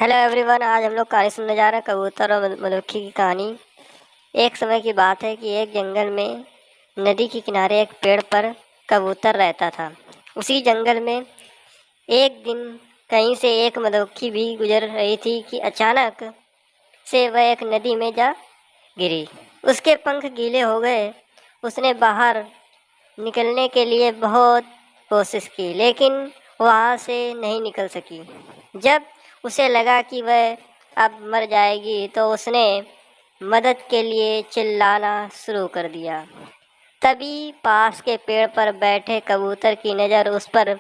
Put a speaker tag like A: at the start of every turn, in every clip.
A: Hello everyone. आज हम लोग कहानी सुनने जा रहे हैं कबूतर और मधुमक्खी की कहानी। एक समय की बात है कि एक जंगल में नदी के किनारे एक पेड़ पर कबूतर रहता था। उसी जंगल में एक दिन कहीं से एक मधुमक्खी भी गुजर रही थी कि अचानक से वह एक नदी में जा गिरी। उसके पंख गीले हो गए। उसने बाहर निकलने के लिए बहुत कोशिश की, लेकिन वहाँ से नहीं निकल सकी। जब उसे लगा कि वह अब मर जाएगी तो उसने मदद के लिए चिल्लाना शुरू कर दिया। तभी पास के पेड़ पर बैठे कबूतर की नज़र उस पर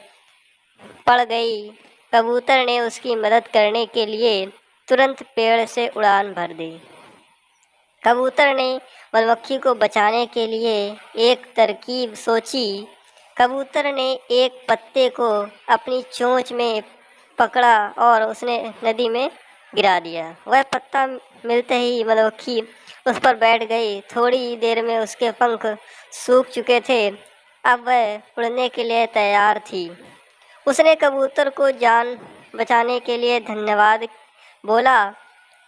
A: पड़ गई। कबूतर ने उसकी मदद करने के लिए तुरंत पेड़ से उड़ान भर दी। कबूतर ने मधुमक्खी को बचाने के लिए एक तरकीब सोची। कबूतर ने एक पत्ते को अपनी चोंच में पकड़ा और उसने नदी में गिरा दिया। वह पत्ता मिलते ही मधुमक्खी उस पर बैठ गई। थोड़ी देर में उसके पंख सूख चुके थे। अब वह उड़ने के लिए तैयार थी। उसने कबूतर को जान बचाने के लिए धन्यवाद बोला।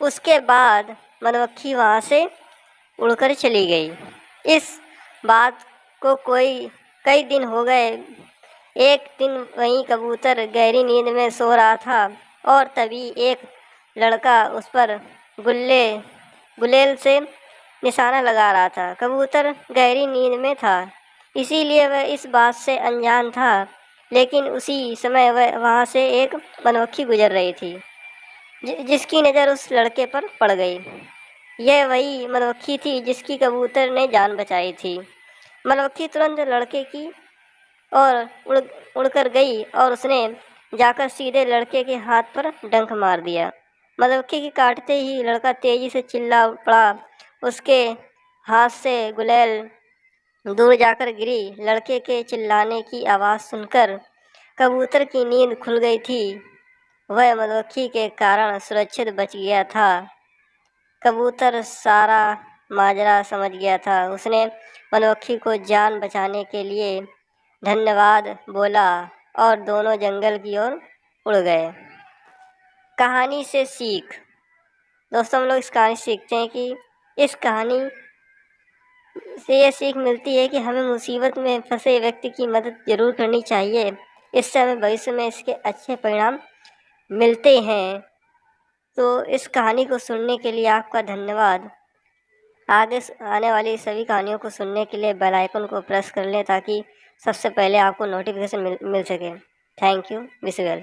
A: उसके बाद मधुमक्खी वहाँ से उड़कर चली गई। इस बात को कई दिन हो गए। एक दिन वहीं कबूतर गहरी नींद में सो रहा था और तभी एक लड़का उस पर गुलेल से निशाना लगा रहा था। कबूतर गहरी नींद में था, इसीलिए वह इस बात से अनजान था। लेकिन उसी समय वह वहाँ से एक मधुमक्खी गुजर रही थी जिसकी नज़र उस लड़के पर पड़ गई। यह वही मधुमक्खी थी जिसकी कबूतर ने जान बचाई थी। मधुमक्खी तुरंत लड़के की और उड़कर गई और उसने जाकर सीधे लड़के के हाथ पर डंक मार दिया। मधुमक्खी के काटते ही लड़का तेजी से चिल्ला पड़ा। उसके हाथ से गुलेल दूर जाकर गिरी। लड़के के चिल्लाने की आवाज़ सुनकर कबूतर की नींद खुल गई थी। वह मधुमक्खी के कारण सुरक्षित बच गया था। कबूतर सारा माजरा समझ गया था। उसने मधुमक्खी को जान बचाने के लिए धन्यवाद बोला और दोनों जंगल की ओर उड़ गए। कहानी से सीख। दोस्तों, हम लोग इस कहानी से सीखते हैं कि इस कहानी से ये सीख मिलती है कि हमें मुसीबत में फंसे व्यक्ति की मदद ज़रूर करनी चाहिए। इससे हमें भविष्य में इसके अच्छे परिणाम मिलते हैं। तो इस कहानी को सुनने के लिए आपका धन्यवाद। आगे आने वाली सभी कहानियों को सुनने के लिए बेल आइकन को प्रेस कर लें ताकि सबसे पहले आपको नोटिफिकेशन मिल सके। Thank you. Wish you well.